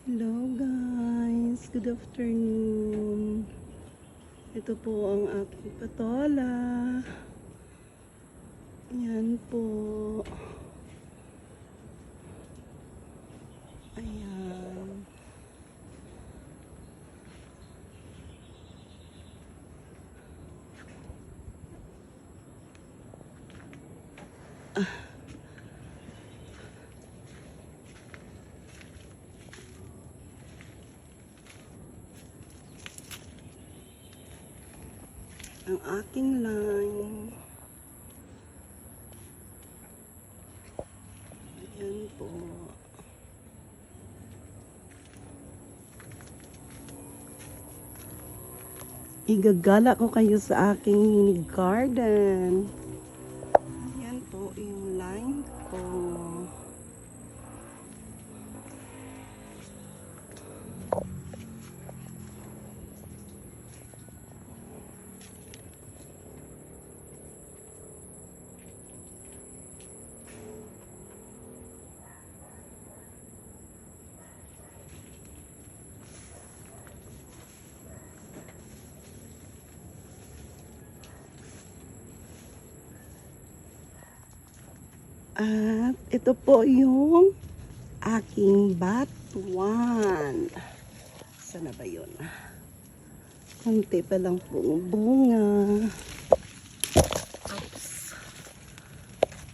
Hello guys, good afternoon. Ito po ang aking patola. Yan po. Ayan. Ang aking line. Ayan po. Igagala ko kayo sa aking mini garden. Ayan po yung line ko. At ito po yung aking batuan. Sana ba yun? Kunti pa lang po bunga. Oops.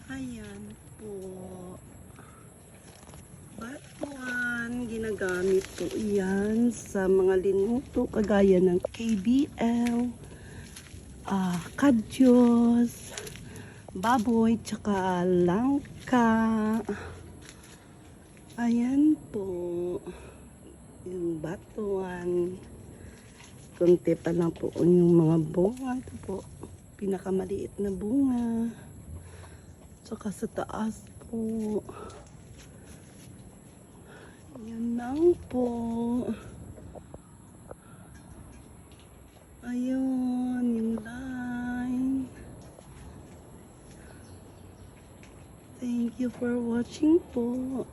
Ayan po. Batuan. Ginagamit po yan sa mga linuto kagaya ng KBL, kadyos, baboy, tsaka langka. Ayan po yung batuan. Kunti pa lang po yung mga bunga. Ito po pinakamaliit na bunga. Tsaka sa taas po, yan lang po. Ayun yung line. Thank you for watching po.